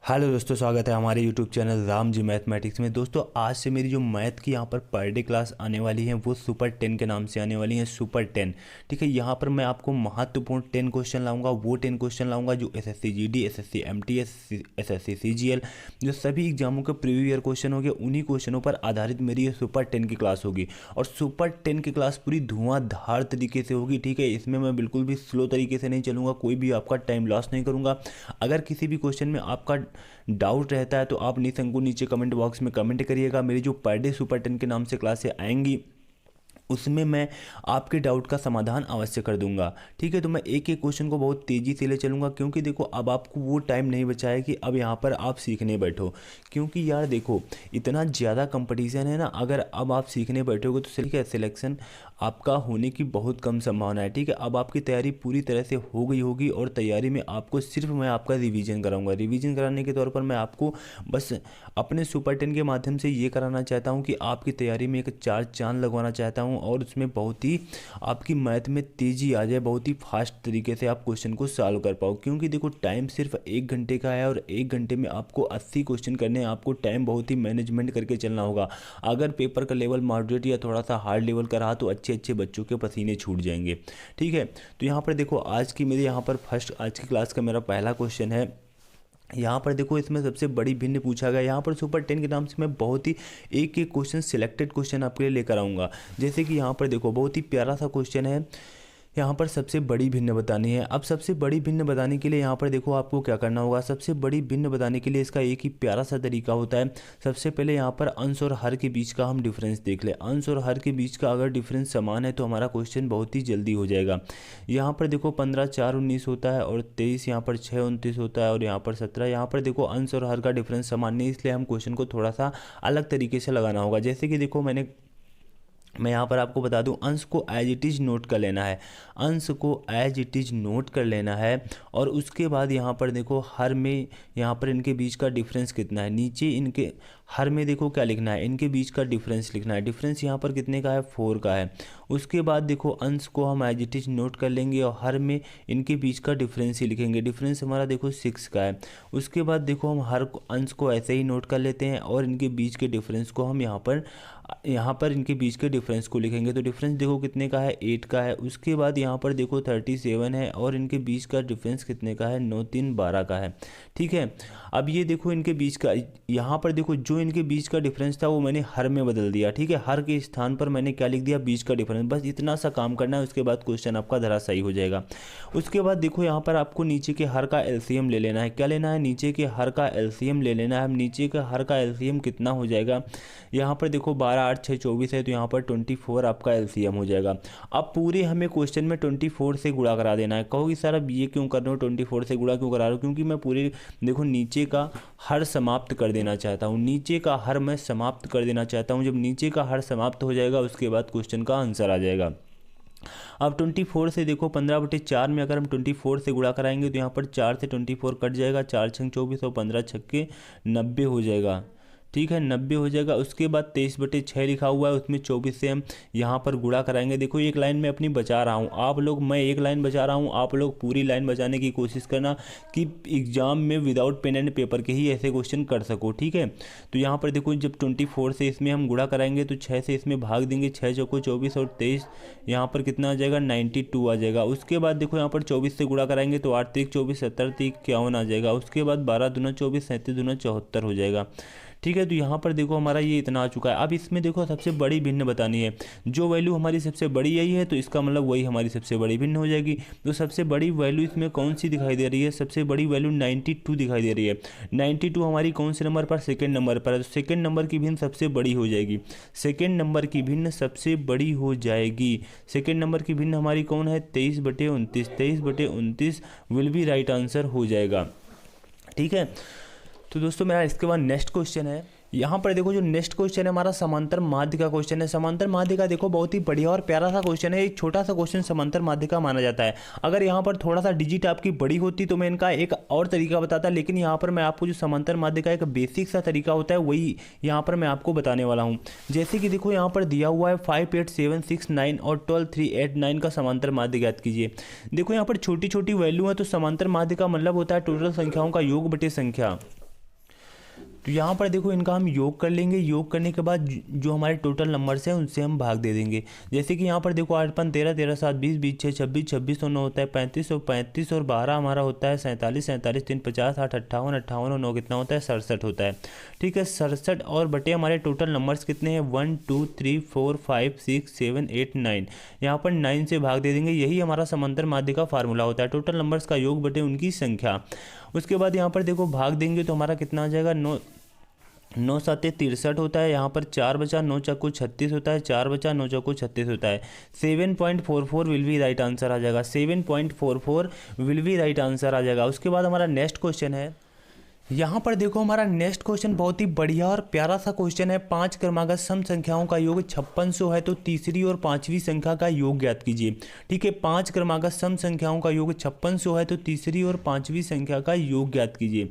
Hello दोस्तों, स्वागत है हमारे YouTube channel Ram ji mathematics में। दोस्तों आज से मेरी जो मैथ की यहाँ पर पर डे क्लास आने वाली है वो सुपर 10 के नाम से आने वाली है, सुपर 10। ठीक है, यहाँ पर मैं आपको महत्वपूर्ण 10 क्वेश्चन लाऊंगा। वो 10 क्वेश्चन लाऊंगा जो SSC GD, SSC MTS, SSC CGL, जो सभी एग्जामों के प्रीवियस ईयर क्वेश्चन हो गए, उन्हीं क्वेश्चनों पर आधारित मेरी ये सुपर 10 की क्लास होगी। और सुपर 10 की क्लास पूरी धुआंधार तरीके से होगी। ठीक है, इसमें मैं बिल्कुल भी स्लो तरीके से नहीं चलूँगा, कोई भी आपका टाइम लॉस नहीं करूँगा। अगर किसी भी क्वेश्चन में आपका डाउट रहता है तो आप निसंकोच नीचे कमेंट बॉक्स में कमेंट करिएगा। मेरी जो पर डे सुपर 10 के नाम से क्लासें आएंगी उसमें मैं आपके डाउट का समाधान अवश्य कर दूंगा। ठीक है, तो मैं एक एक क्वेश्चन को बहुत तेज़ी से ले चलूँगा, क्योंकि देखो अब आपको वो टाइम नहीं बचा है कि अब यहाँ पर आप सीखने बैठो। क्योंकि यार देखो इतना ज़्यादा कंपटीशन है ना, अगर अब आप सीखने बैठोगे तो ठीक है, सिलेक्शन आपका होने की बहुत कम संभावना है। ठीक है, अब आपकी तैयारी पूरी तरह से हो गई होगी और तैयारी में आपको सिर्फ मैं आपका रिवीजन कराऊंगा। रिवीजन कराने के तौर पर मैं आपको बस अपने सुपर 10 के माध्यम से ये कराना चाहता हूँ कि आपकी तैयारी में एक चार चांद लगवाना चाहता हूँ और उसमें बहुत ही आपकी मैथ में तेज़ी आ जाए, बहुत ही फास्ट तरीके से आप क्वेश्चन को सॉल्व कर पाओ। क्योंकि देखो टाइम सिर्फ 1 घंटे का है और 1 घंटे में आपको 80 क्वेश्चन करने हैं। आपको टाइम बहुत ही मैनेजमेंट करके चलना होगा। अगर पेपर का लेवल मॉडरेट या थोड़ा सा हार्ड लेवल का रहा तो अच्छे अच्छे बच्चों के पसीने छूट जाएंगे। ठीक है, तो यहाँ पर देखो आज की मेरे यहाँ पर आज की क्लास का मेरा पहला क्वेश्चन है। यहाँ पर देखो इसमें सबसे बड़ी भिन्न पूछा गया। यहाँ पर सुपर 10 के नाम से मैं बहुत ही एक एक क्वेश्चन सिलेक्टेड क्वेश्चन आपके लिए लेकर आऊँगा। जैसे कि यहाँ पर देखो बहुत ही प्यारा सा क्वेश्चन है, यहाँ पर सबसे बड़ी भिन्न बतानी है। अब सबसे बड़ी भिन्न बताने के लिए यहाँ पर देखो आपको क्या करना होगा। सबसे बड़ी भिन्न बताने के लिए इसका एक ही प्यारा सा तरीका होता है। सबसे पहले यहाँ पर अंश और हर के बीच का हम डिफरेंस देख लें। अंश और हर के बीच का अगर डिफरेंस समान है तो हमारा क्वेश्चन बहुत ही जल्दी हो जाएगा। यहाँ पर देखो 15 4 19 होता है और 23 यहाँ पर 6 29 होता है और यहाँ पर 17। यहाँ पर देखो अंश और हर का डिफरेंस समान नहीं, इसलिए हम क्वेश्चन को थोड़ा सा अलग तरीके से लगाना होगा। जैसे कि देखो मैं यहाँ पर आपको बता दूं, अंश को एज इट इज़ नोट कर लेना है। अंश को एज इट इज़ नोट कर लेना है और उसके बाद यहाँ पर देखो हर में यहाँ पर इनके बीच का डिफरेंस कितना है। नीचे इनके हर में देखो क्या लिखना है, इनके बीच का डिफरेंस लिखना है। डिफरेंस यहाँ पर कितने का है, 4 का है। उसके बाद देखो अंश को हम एज इट इज़ नोट कर लेंगे और हर में इनके बीच का डिफरेंस ही लिखेंगे। डिफरेंस हमारा देखो 6 का है। उसके बाद देखो हम हर अंश को ऐसे ही नोट कर लेते हैं और इनके बीच के डिफरेंस को हम यहाँ पर इनके बीच के डिफरेंस को लिखेंगे। तो डिफरेंस देखो कितने का है, 8 का है। उसके बाद यहाँ पर देखो 37 है और इनके बीच का डिफरेंस कितने का है, 9 3 12 का है। ठीक है, अब ये देखो इनके बीच का, यहाँ पर देखो जो इनके बीच का डिफरेंस था वो मैंने हर में बदल दिया। ठीक है, हर के स्थान पर मैंने क्या लिख दिया, बीच का डिफरेंस। बस इतना सा काम करना है, उसके बाद क्वेश्चन आपका धराशायी हो जाएगा। उसके बाद देखो यहाँ पर आपको नीचे के हर का एलसीएम ले लेना है। क्या लेना है, नीचे के हर का एलसीएम ले लेना है। अब नीचे का हर का एलसीएम कितना हो जाएगा, यहाँ पर देखो 12 8 6 24 है तो यहाँ पर 24 आपका एलसीएम हो जाएगा। अब पूरे हमें क्वेश्चन में 24 से गुणा करा देना है। कहोगे सर अब ये क्यों कर रहे हो, 24 से गुणा क्यों करा रहे हो? क्योंकि मैं पूरे देखो नीचे का हर समाप्त कर देना चाहता हूँ। नीचे का हर मैं समाप्त कर देना चाहता हूँ। जब नीचे का हर समाप्त हो जाएगा उसके बाद क्वेश्चन का आंसर आ जाएगा। अब 24 से देखो 15/4 में अगर हम 24 से गुणा कराएंगे तो यहाँ पर 4 से 24 कट जाएगा, 4 छंग 24 और 15 छक्के 90 हो जाएगा। ठीक है, 90 हो जाएगा। उसके बाद 23/6 लिखा हुआ है, उसमें 24 से हम यहाँ पर गुणा कराएंगे। देखो एक लाइन मैं अपनी बचा रहा हूँ, मैं एक लाइन बचा रहा हूँ, आप लोग पूरी लाइन बचाने की कोशिश करना कि एग्जाम में विदाउट पेन एंड पेपर के ही ऐसे क्वेश्चन कर सको। ठीक है, तो यहाँ पर देखो जब 24 से इसमें हम गुणा कराएंगे तो 6 से इसमें भाग देंगे, 6 चौको 24 और 23 यहाँ पर कितना आ जाएगा, 92 आ जाएगा। उसके बाद देखो यहाँ पर 24 से गुणा कराएंगे तो 8 3 24 70 3 51 आ जाएगा। उसके बाद 12 दूना 24 37 दूना 74 हो जाएगा। ठीक है, तो यहाँ पर देखो हमारा ये इतना आ चुका है। अब इसमें देखो सबसे बड़ी भिन्न बतानी है। जो वैल्यू हमारी सबसे बड़ी यही है तो इसका मतलब वही हमारी सबसे बड़ी भिन्न हो जाएगी। तो सबसे बड़ी वैल्यू इसमें कौन सी दिखाई दे रही है, सबसे बड़ी वैल्यू 92 दिखाई दे रही है। 92 हमारी कौन से नंबर पर, सेकेंड नंबर पर है। तो सेकेंड नंबर की भिन्न सबसे बड़ी हो जाएगी। सेकेंड नंबर की भिन्न सबसे बड़ी हो जाएगी। सेकेंड नंबर की भिन्न हमारी कौन है, 23/29। 23/29 विल बी राइट आंसर हो जाएगा। ठीक है, तो दोस्तों मेरा इसके बाद नेक्स्ट क्वेश्चन है। यहाँ पर देखो जो नेक्स्ट क्वेश्चन है हमारा समांतर माध्य का क्वेश्चन है। समांतर माध्य का देखो बहुत ही बढ़िया और प्यारा सा क्वेश्चन है। एक छोटा सा क्वेश्चन समांतर माध्य का माना जाता है। अगर यहाँ पर थोड़ा सा डिजिट आपकी बड़ी होती तो मैं इनका एक और तरीका बताता, लेकिन यहाँ पर मैं आपको जो समांतर माध्य का एक बेसिक सा तरीका होता है वही यहाँ पर मैं आपको बताने वाला हूँ। जैसे कि देखो यहाँ पर दिया हुआ है 5 8 7 6 9 और 12 3 8 9 का समांतर माध्य ज्ञात कीजिए। देखो यहाँ पर छोटी छोटी वैल्यू है तो समांतर माध्य का मतलब होता है टोटल संख्याओं का योग बटे संख्या। तो यहाँ पर देखो इनका हम योग कर लेंगे। योग करने के बाद जो हमारे टोटल नंबर्स हैं उनसे हम भाग दे देंगे। जैसे कि यहाँ पर देखो 8 5 13 13 7 20 20 6 26 26 और 9 होता है 35 और 35 और 12 हमारा होता है 47 47 3 50 8 58 58 और 9 कितना होता है 67 होता है। ठीक है, 67 और बटे हमारे टोटल नंबर्स कितने हैं 1 2 3 4 5 6 7 8 9। यहाँ पर 9 से भाग दे देंगे। यही हमारा समांतर माध्य का फार्मूला होता है, टोटल नंबर्स का योग बटे उनकी संख्या। उसके बाद यहाँ पर देखो भाग देंगे तो हमारा कितना आ जाएगा 9 7 63 होता है। यहाँ पर 4 बचा 9 चक्कू 36 होता है, 4 बचा 9 चक्कू 36 होता है। 7.44 विल बी राइट आंसर आ जाएगा, 7.44 विल बी राइट आंसर आ जाएगा। उसके बाद हमारा नेक्स्ट क्वेश्चन है। यहाँ पर देखो हमारा नेक्स्ट क्वेश्चन बहुत ही बढ़िया और प्यारा सा क्वेश्चन है। 5 क्रमागत सम संख्याओं का योग 5600 है तो तीसरी और पांचवी संख्या का योग ज्ञात कीजिए। ठीक है, 5 क्रमागत सम संख्याओं का योग 5600 है तो तीसरी और पांचवी संख्या का योग ज्ञात कीजिए।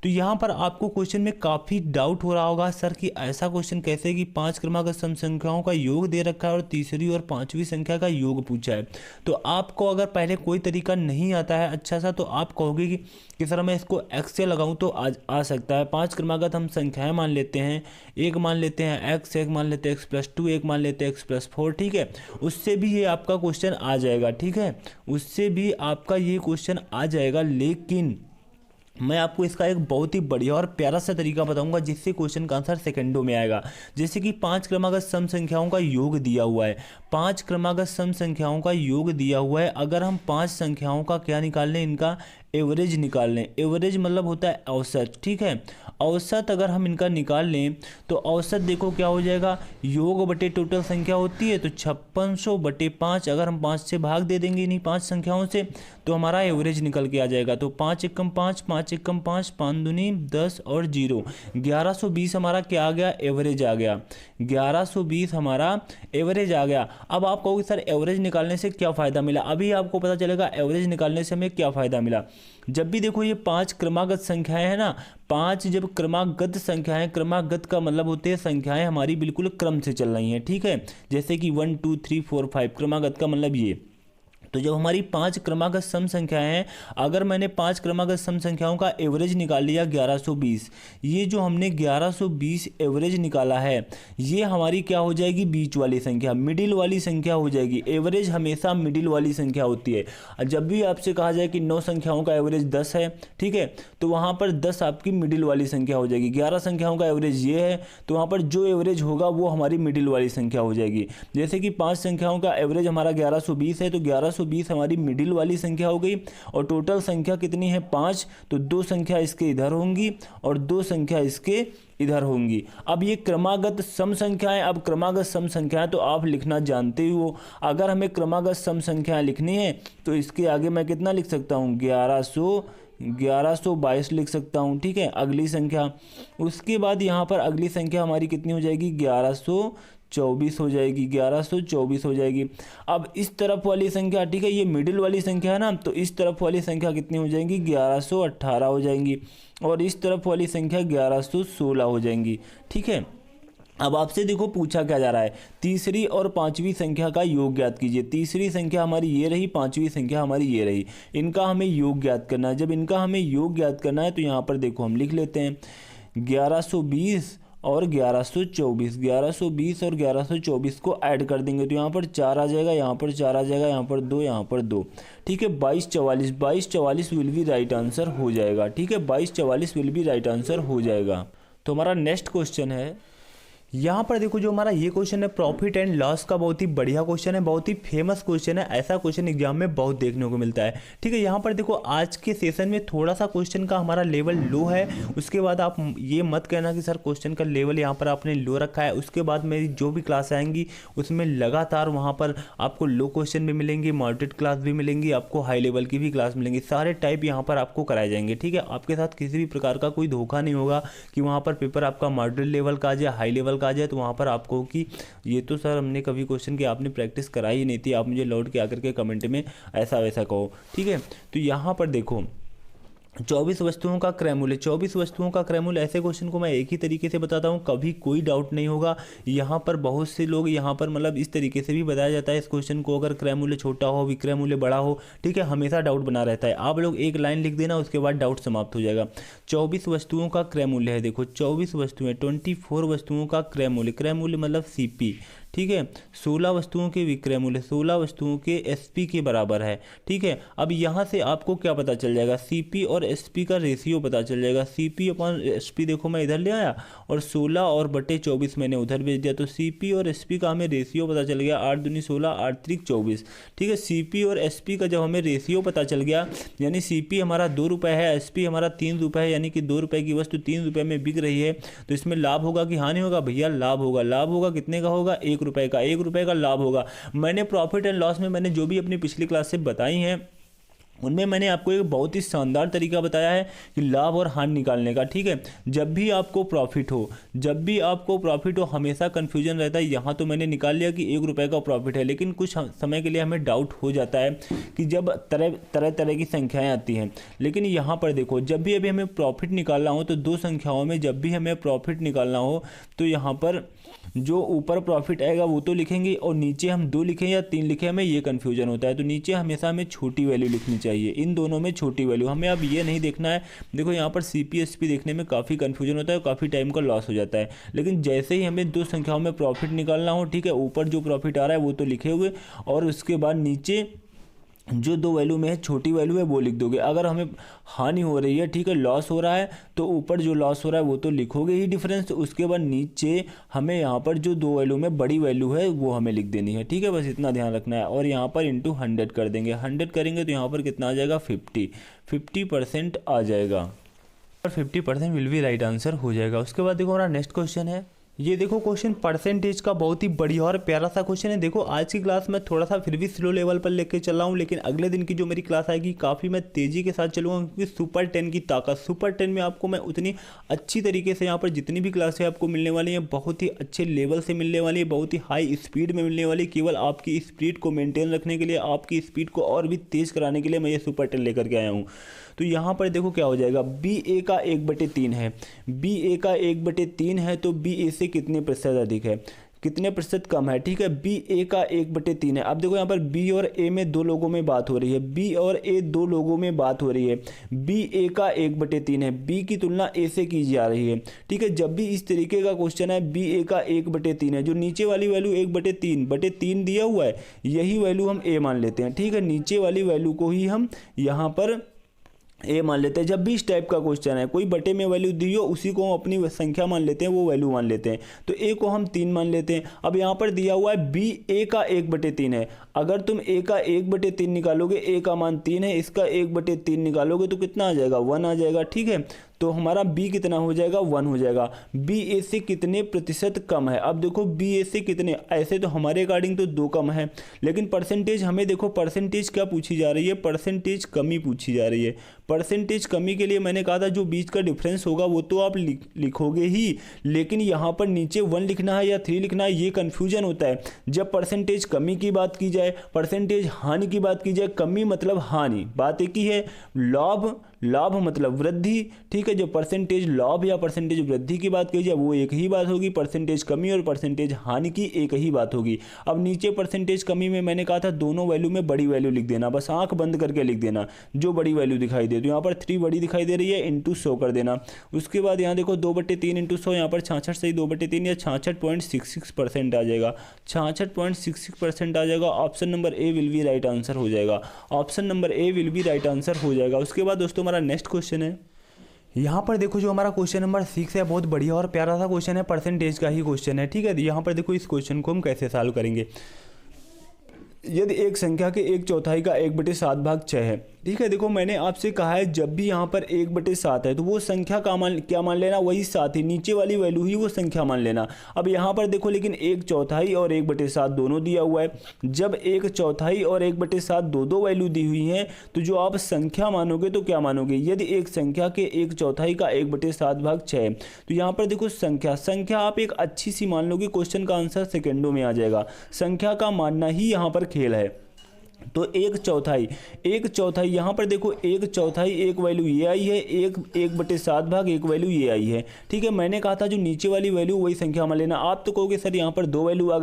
तो यहाँ पर आपको क्वेश्चन में काफ़ी डाउट हो रहा होगा सर कि ऐसा क्वेश्चन कैसे कि 5 क्रमागत सम संख्याओं का योग दे रखा है और तीसरी और पांचवी संख्या का योग पूछा है। तो आपको अगर पहले कोई तरीका नहीं आता है अच्छा सा तो आप कहोगे कि सर मैं इसको एक्स से लगाऊं तो आ सकता है। 5 क्रमागत हम संख्याएं मान लेते हैं, एक मान लेते हैं एक्स, एक मान लेते हैं x+2, एक मान लेते हैं x+4। ठीक है, उससे भी ये आपका क्वेश्चन आ जाएगा। ठीक है, उससे भी आपका ये क्वेश्चन आ जाएगा, लेकिन मैं आपको इसका एक बहुत ही बढ़िया और प्यारा सा तरीका बताऊंगा जिससे क्वेश्चन का आंसर सेकंडों में आएगा। जैसे कि 5 क्रमागत सम संख्याओं का योग दिया हुआ है, 5 क्रमागत सम संख्याओं का योग दिया हुआ है। अगर हम 5 संख्याओं का क्या निकाल लें, इनका एवरेज निकाल लें। एवरेज मतलब होता है औसत। ठीक है, औसत अगर हम इनका निकाल लें तो औसत देखो क्या हो जाएगा, योग बटे टोटल संख्या होती है तो 5600 बटे 5। अगर हम 5 से भाग दे देंगे इन्हीं 5 संख्याओं से तो हमारा एवरेज निकल के आ जाएगा। तो 5 एकम 5, 5 एकम 5, 5 दूनी 10 और 0, 1120 हमारा क्या आ गया, एवरेज आ गया। 1120 हमारा एवरेज आ गया। अब आप कहोगे सर एवरेज निकालने से क्या फ़ायदा मिला, अभी आपको पता चलेगा एवरेज निकालने से हमें क्या फ़ायदा मिला। जब भी देखो ये 5 क्रमागत संख्याएं हैं ना, 5 जब क्रमागत संख्याएं, क्रमागत का मतलब होते हैं संख्याएं हमारी बिल्कुल क्रम से चल रही हैं। ठीक है, जैसे कि 1 2 3 4 5 क्रमागत का मतलब ये। तो जब हमारी 5 क्रमागत सम संख्याएं हैं, अगर मैंने 5 क्रमागत सम संख्याओं का एवरेज निकाल लिया 1120, ये जो हमने 1120 एवरेज निकाला है ये हमारी क्या हो जाएगी, बीच वाली संख्या, मिडिल वाली संख्या हो जाएगी। एवरेज हमेशा मिडिल वाली संख्या होती है। जब भी आपसे कहा जाए कि 9 संख्याओं का एवरेज 10 है, ठीक है, तो वहाँ पर 10 आपकी मिडिल वाली संख्या हो जाएगी। 11 संख्याओं का एवरेज ये है तो वहाँ पर जो एवरेज होगा वो हमारी मिडिल वाली संख्या हो जाएगी। जैसे कि 5 संख्याओं का एवरेज हमारा 1120 है तो 1120 हमारी मिडिल वाली संख्या हो गई। और टोटल संख्या कितनी है 5, तो 2 संख्या इसके इधर होंगी और 2 संख्या इसके इधर होंगी। अब ये क्रमागत सम संख्याएं, अब क्रमागत सम संख्याएं तो आप लिखना जानते ही हो। अगर हमें क्रमागत सम संख्याएं लिखनी है तो इसके आगे मैं कितना लिख सकता हूँ, 1122 लिख सकता हूँ। ठीक है, अगली संख्या, उसके बाद यहाँ पर अगली संख्या हमारी कितनी हो जाएगी, 1124 हो जाएगी, 1124 हो जाएगी। अब इस तरफ वाली संख्या, ठीक है, ये मिडिल वाली संख्या है ना, तो इस तरफ वाली संख्या कितनी हो जाएंगी, 1118 हो जाएंगी और इस तरफ वाली संख्या 1116 हो जाएंगी। ठीक है, अब आपसे देखो पूछा क्या जा रहा है, तीसरी और पांचवी संख्या का योग ज्ञात कीजिए। तीसरी संख्या हमारी ये रही, पांचवी संख्या हमारी ये रही, इनका हमें योग ज्ञात करना है। जब इनका हमें योग ज्ञात करना है तो यहाँ पर देखो हम लिख लेते हैं 1120 और 1124, 1120 और 1124 को ऐड कर देंगे तो यहाँ पर 4 आ जाएगा, यहाँ पर 4 आ जाएगा, यहाँ पर 2, यहाँ पर 2। ठीक है, 2244, 2244 विल बी राइट आंसर हो जाएगा। ठीक है, 2244 विल बी राइट आंसर हो जाएगा। तो हमारा नेक्स्ट क्वेश्चन है, यहाँ पर देखो जो हमारा ये क्वेश्चन है प्रॉफिट एंड लॉस का, बहुत ही बढ़िया क्वेश्चन है, बहुत ही फेमस क्वेश्चन है। ऐसा क्वेश्चन एग्जाम में बहुत देखने को मिलता है। ठीक है, यहाँ पर देखो आज के सेशन में थोड़ा सा क्वेश्चन का हमारा लेवल लो है। उसके बाद आप ये मत कहना कि सर क्वेश्चन का लेवल यहाँ पर आपने लो रखा है। उसके बाद मेरी जो भी क्लास आएंगी उसमें लगातार वहाँ पर आपको लो क्वेश्चन भी मिलेंगे, मॉडरेट क्लास भी मिलेंगी, आपको हाई लेवल की भी क्लास मिलेंगी, सारे टाइप यहाँ पर आपको कराए जाएंगे। ठीक है, आपके साथ किसी भी प्रकार का कोई धोखा नहीं होगा कि वहाँ पर पेपर आपका मॉडरेट लेवल का आ जाए, हाई लेवल का आ जाए तो वहाँ पर आपको कि ये तो सर हमने कभी क्वेश्चन की आपने प्रैक्टिस कराई ही नहीं थी, आप मुझे लौट के आकर के कमेंट में ऐसा वैसा कहो। ठीक है, तो यहाँ पर देखो 24 वस्तुओं का क्रय मूल्य, 24 वस्तुओं का क्रय मूल्य, ऐसे क्वेश्चन को मैं एक ही तरीके से बताता हूँ, कभी कोई डाउट नहीं होगा। यहाँ पर बहुत से लोग यहाँ पर मतलब इस तरीके से भी बताया जाता है इस क्वेश्चन को, अगर क्रय मूल्य छोटा हो विक्रय मूल्य बड़ा हो, ठीक है, हमेशा डाउट बना रहता है। आप लोग एक लाइन लिख देना, उसके बाद डाउट समाप्त हो जाएगा। 24 वस्तुओं का क्रय मूल्य है, देखो 24 वस्तुएं, 24 वस्तुओं का क्रय मूल्य मतलब सीपी, ठीक है। 16 वस्तुओं के विक्रय मूल्य, 16 वस्तुओं के एसपी के बराबर है, ठीक है। अब यहाँ से आपको क्या पता चल जाएगा, सीपी और एसपी का रेशियो पता चल जाएगा। सीपी अपॉन एसपी देखो मैं इधर ले आया और 16 और बटे 24 मैंने उधर भेज दिया, तो सीपी और एसपी का हमें रेशियो पता चल गया, 8 दूनी 16, 8 त्रिक 24, ठीक है। सीपी और एसपी का जब हमें रेशियो पता चल गया, यानी सीपी हमारा 2 रुपये है, एसपी हमारा 3 रुपये है, यानी कि 2 रुपये की वस्तु 3 रुपये में बिक रही है, तो इसमें लाभ होगा कि हानि होगा भैया, लाभ होगा। लाभ होगा कितने का होगा, 1 रुपये का, 1 रुपये का लाभ होगा। मैंने प्रॉफिट एंड लॉस में मैंने जो भी अपनी पिछली क्लास से बताई हैं उनमें मैंने आपको एक बहुत ही शानदार तरीका बताया है कि लाभ और हानि निकालने का, ठीक है। जब भी आपको प्रॉफिट हो, हमेशा कन्फ्यूजन रहता है। यहाँ तो मैंने निकाल लिया कि 1 रुपये का प्रॉफिट है, लेकिन कुछ समय के लिए हमें डाउट हो जाता है कि जब तरह तरह की संख्याएं आती हैं। लेकिन यहाँ पर देखो, जब भी अभी हमें प्रॉफिट निकालना हो तो दो संख्याओं में जब भी हमें प्रॉफिट निकालना हो तो यहाँ पर जो ऊपर प्रॉफिट आएगा वो तो लिखेंगे और नीचे हम 2 लिखें या 3 लिखें, हमें ये कन्फ्यूजन होता है। तो नीचे हमेशा हमें छोटी वैल्यू लिखनी चाहिए, इन दोनों में छोटी वैल्यू। हमें अब ये नहीं देखना है, देखो यहाँ पर सीपीएसपी देखने में काफ़ी कन्फ्यूजन होता है, काफ़ी टाइम का लॉस हो जाता है। लेकिन जैसे ही हमें 2 संख्याओं में प्रॉफिट निकालना हो, ठीक है, ऊपर जो प्रॉफिट आ रहा है वो तो लिखे हुए और उसके बाद नीचे जो 2 वैल्यू में है छोटी वैल्यू है वो लिख दोगे। अगर हमें हानि हो रही है, ठीक है, लॉस हो रहा है, तो ऊपर जो लॉस हो रहा है वो तो लिखोगे ही डिफरेंस, उसके बाद नीचे हमें यहाँ पर जो 2 वैल्यू में बड़ी वैल्यू है वो हमें लिख देनी है, ठीक है। बस इतना ध्यान रखना है और यहाँ पर इंटू 100 कर देंगे। 100 करेंगे तो यहाँ पर कितना आ जाएगा, 50% आ जाएगा और 50% विल बी राइट आंसर हो जाएगा। उसके बाद देखो हमारा नेक्स्ट क्वेश्चन है, ये देखो क्वेश्चन परसेंटेज का बहुत ही बढ़िया और प्यारा सा क्वेश्चन है। देखो आज की क्लास में थोड़ा सा फिर भी स्लो लेवल पर लेके चल रहा हूँ, लेकिन अगले दिन की जो मेरी क्लास आएगी काफ़ी मैं तेज़ी के साथ चलूँगा, क्योंकि सुपर 10 की ताकत, सुपर 10 में आपको मैं उतनी अच्छी तरीके से यहाँ पर जितनी भी क्लासें आपको मिलने वाली हैं बहुत ही अच्छे लेवल से मिलने वाली है, बहुत ही हाई स्पीड में मिलने वाली। केवल आपकी स्पीड को मेनटेन रखने के लिए, आपकी स्पीड को और भी तेज़ कराने के लिए मैं ये सुपर 10 लेकर के आया हूँ। तो यहाँ पर देखो क्या हो जाएगा, बी ए का 1/3 है, बी ए का 1/3 है, तो बी ए से कितने प्रतिशत अधिक है, कितने प्रतिशत कम है, ठीक है। बी ए का 1/3 है। अब देखो यहाँ पर बी और ए में 2 लोगों में बात हो रही है, बी और ए 2 लोगों में बात हो रही है। बी ए का 1/3 है, बी की तुलना ए से की जा रही है, ठीक है। जब भी इस तरीके का क्वेश्चन है, बी ए का 1/3 है, जो नीचे वाली वैल्यू 1/3 दिया हुआ है, यही वैल्यू हम ए मान लेते हैं, ठीक है। नीचे वाली वैल्यू को ही हम यहाँ पर ए मान लेते हैं। जब भी इस टाइप का क्वेश्चन है, कोई बटे में वैल्यू दी हो उसी को हम अपनी संख्या मान लेते हैं, वो वैल्यू मान लेते हैं। तो ए को हम 3 मान लेते हैं। अब यहाँ पर दिया हुआ है बी ए का 1/3 है, अगर तुम ए का 1/3 निकालोगे, ए का मान 3 है, इसका 1/3 निकालोगे तो कितना आ जाएगा, 1 आ जाएगा, ठीक है। तो हमारा बी कितना हो जाएगा, 1 हो जाएगा। बी ए से कितने प्रतिशत कम है, अब देखो बी ए से कितने, ऐसे तो हमारे अकॉर्डिंग तो 2 कम है, लेकिन परसेंटेज हमें देखो परसेंटेज क्या पूछी जा रही है, परसेंटेज कमी पूछी जा रही है। परसेंटेज कमी के लिए मैंने कहा था जो बीच का डिफरेंस होगा वो तो आप लिखोगे ही, लेकिन यहाँ पर नीचे 1 लिखना है या 3 लिखना है, ये कन्फ्यूजन होता है। जब परसेंटेज कमी की बात की जाए, परसेंटेज हानि की बात की जाए, कमी मतलब हानि, बात एक ही है। लाभ मतलब वृद्धि, ठीक है। जो परसेंटेज लाभ या परसेंटेज वृद्धि की बात की जाए वो एक ही बात होगी, परसेंटेज कमी और परसेंटेज हानि की एक ही बात होगी। अब नीचे परसेंटेज कमी में मैंने कहा था दोनों वैल्यू में बड़ी वैल्यू लिख देना, बस आंख बंद करके लिख देना जो बड़ी वैल्यू दिखाई दे। तो यहाँ पर 3 बड़ी दिखाई दे रही है, इंटू 100 कर देना। उसके बाद यहाँ देखो 2/3 इंटू 100, यहाँ पर 66 से 2/3 या 66.66% आ जाएगा, 66.66% आ जाएगा। Option number A will be right answer हो जाएगा, option number A will be right answer हो जाएगा। उसके बाद दोस्तों हमारा नेक्स्ट क्वेश्चन है, यहाँ पर देखो जो हमारा क्वेश्चन नंबर 6 है, बहुत बढ़िया और प्यारा सा क्वेश्चन है, परसेंटेज का ही क्वेश्चन है, ठीक है। यहाँ पर देखो इस क्वेश्चन को हम कैसे सॉल्व करेंगे। यदि एक संख्या के 1/4 का 1/7 भाग 6 है, ठीक है। देखो मैंने आपसे कहा है जब भी यहाँ पर 1/7 है तो वो संख्या का क्या मान लेना, वही 7 ही, नीचे वाली वैल्यू ही वो संख्या मान लेना। अब यहाँ पर देखो लेकिन 1/4 और 1/7 दोनों दिया हुआ है। जब 1/4 और 1/7 दो वैल्यू दी हुई हैं तो जो आप संख्या मानोगे तो क्या मानोगे, यदि एक संख्या के 1/4 का 1/7 भाग 6 है तो यहाँ पर देखो संख्या आप एक अच्छी सी मान लोगे, क्वेश्चन का आंसर सेकेंडों में आ जाएगा। संख्या का मानना ही यहाँ पर खेल है, तो एक चौथाई यहाँ पर देखो, एक चौथाई एक वैल्यू ये आई है, एक बटे 7 भाग एक वैल्यू ये आई है। ठीक है, मैंने कहा था जो नीचे वाली वैल्यू वही संख्या मान लेना। आप तो कहोगे सर यहाँ पर दो वैल्यू आ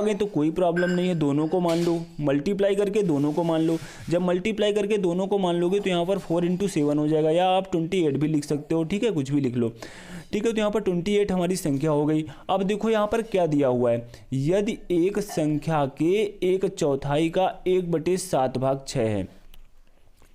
गई, तो कोई प्रॉब्लम नहीं है, दोनों को मान लो, मल्टीप्लाई करके दोनों को मान लो। जब मल्टीप्लाई करके दोनों को मान लोगे तो यहाँ पर 4 × 7 हो जाएगा, या आप 28 भी लिख सकते हो। ठीक है, कुछ भी लिख लो। ठीक है, तो यहाँ पर 28 हमारी संख्या हो गई। अब देखो यहाँ पर क्या दिया हुआ है, यदि एक संख्या के एक चौथाई का 1/7 भाग 6 है,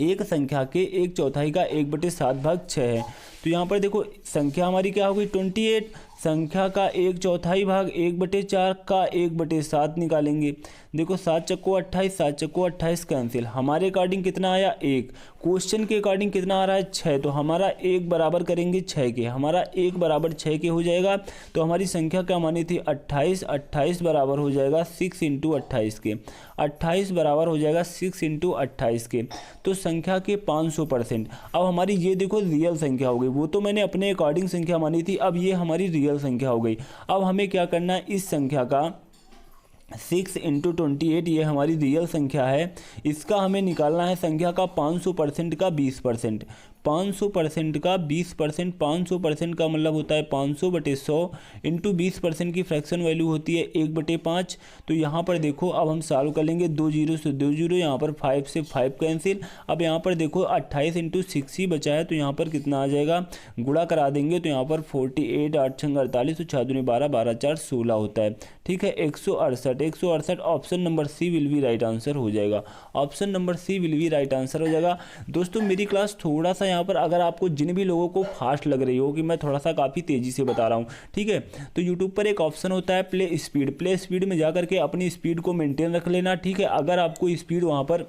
एक संख्या के एक चौथाई का 1/7 भाग 6 है, तो यहाँ पर देखो संख्या हमारी क्या हो गई 28, संख्या का एक चौथाई भाग 1/4 का 1/7 निकालेंगे। देखो 7 चक्को 28, 7 चक्को 28 कैंसिल, हमारे अकॉर्डिंग कितना आया 1, क्वेश्चन के अकॉर्डिंग कितना आ रहा है 6, तो हमारा 1 बराबर करेंगे 6 के, हमारा 1 बराबर 6 के हो जाएगा। तो हमारी संख्या क्या मानी थी 28, 28 बराबर हो जाएगा 6 × 28 के, 28 बराबर हो जाएगा 6 × 28 के, तो संख्या के 500%। अब हमारी ये देखो रियल संख्या हो गई, वो तो मैंने अपने अकॉर्डिंग संख्या मानी थी, अब ये हमारी रियल संख्या हो गई। अब हमें क्या करना है, इस संख्या का 6 × 28 ये हमारी रियल संख्या है, इसका हमें निकालना है संख्या का 500% का 20%, 500% का 20%, 500% का मतलब होता है 500/100 इंटू 20% की फ्रैक्शन वैल्यू होती है 1/5। तो यहाँ पर देखो अब हम सॉल्व कर लेंगे, 2 0 से 2 0, यहाँ पर 5 से 5 कैंसिल। अब यहाँ पर देखो 28 × 6 ही बचा है, तो यहाँ पर कितना आ जाएगा, गुणा करा देंगे तो यहाँ पर 48, 8 × 48, तो 6 दूनी 12, 12 × 4 16 होता है। ठीक है, 168 option number C will be right answer हो जाएगा, option number C will be right answer हो जाएगा। दोस्तों मेरी क्लास थोड़ा सा यहाँ पर अगर आपको जिन भी लोगों को फास्ट लग रही हो कि मैं थोड़ा सा काफ़ी तेज़ी से बता रहा हूँ, ठीक है, तो यूट्यूब पर एक ऑप्शन होता है प्ले स्पीड में जा करके अपनी स्पीड को मेंटेन रख लेना। ठीक है, अगर आपको स्पीड वहाँ पर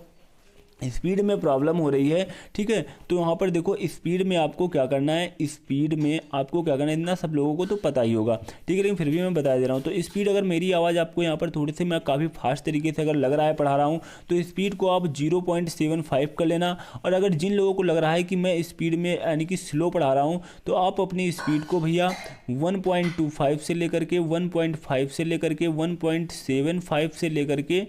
स्पीड में प्रॉब्लम हो रही है, ठीक है, तो वहाँ पर देखो स्पीड में आपको क्या करना है, स्पीड में आपको क्या करना है, इतना सब लोगों को तो पता ही होगा, ठीक है, लेकिन फिर भी मैं बता दे रहा हूँ। तो स्पीड अगर मेरी आवाज़ आपको यहाँ पर थोड़ी सी मैं काफ़ी फास्ट तरीके से अगर लग रहा है पढ़ा रहा हूँ, तो स्पीड को आप 0.75 कर लेना। और अगर जिन लोगों को लग रहा है कि मैं स्पीड में यानी कि स्लो पढ़ा रहा हूँ, तो आप अपनी स्पीड को भैया 1.25 से लेकर के 1.5 से लेकर के 1.75 से लेकर के,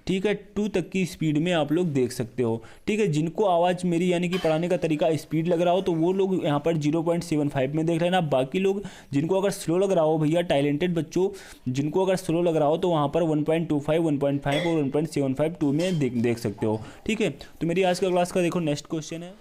ठीक है, 2 तक की स्पीड में आप लोग देख सकते हो। ठीक है, जिनको आवाज़ मेरी यानी कि पढ़ाने का तरीका स्पीड लग रहा हो तो वो लोग यहाँ पर 0.75 में देख लेना। बाकी लोग जिनको अगर स्लो लग रहा हो, भैया टैलेंटेड बच्चों जिनको अगर स्लो लग रहा हो तो वहाँ पर 1.25, 1.5 और 1.75 2 में देख सकते हो। ठीक है, तो मेरी आज का क्लास का देखो नेक्स्ट क्वेश्चन है,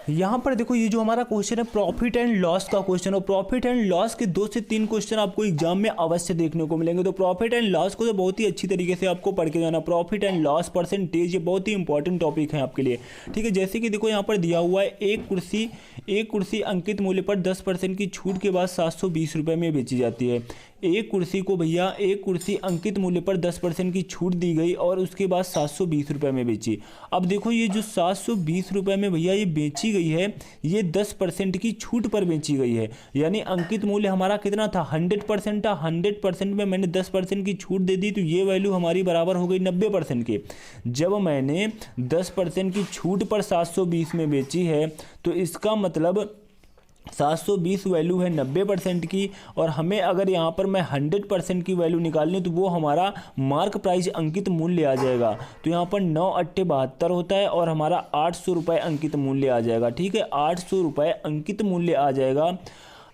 यहाँ पर देखो ये जो हमारा क्वेश्चन है प्रॉफिट एंड लॉस का क्वेश्चन, और प्रॉफिट एंड लॉस के 2 से 3 क्वेश्चन आपको एग्जाम में अवश्य देखने को मिलेंगे। तो प्रॉफिट एंड लॉस को तो बहुत ही अच्छी तरीके से आपको पढ़ के जाना। प्रॉफिट एंड लॉस परसेंटेज ये बहुत ही इंपॉर्टेंट टॉपिक है आपके लिए। ठीक है, जैसे कि देखो यहाँ पर दिया हुआ है एक कुर्सी अंकित मूल्य पर 10% की छूट के बाद 720 रुपये में बेची जाती है। एक कुर्सी अंकित मूल्य पर 10% की छूट दी गई और उसके बाद 720 रुपये में बेची। अब देखो ये जो 720 रुपये में भैया ये बेची गई है, ये 10% की छूट पर बेची गई है, यानी अंकित मूल्य हमारा कितना था 100% था, 100% में मैंने 10% की छूट दे दी, तो ये वैल्यू हमारी बराबर हो गई 90% के। जब मैंने 10% की छूट पर 720 में बेची है, तो इसका मतलब 720 वैल्यू है 90% की, और हमें अगर यहाँ पर मैं 100% की वैल्यू निकालनी तो वो हमारा मार्क प्राइस अंकित मूल्य आ जाएगा। तो यहाँ पर 9/8 होता है और हमारा 800 रुपये अंकित मूल्य आ जाएगा। ठीक है, 800 रुपये अंकित मूल्य आ जाएगा।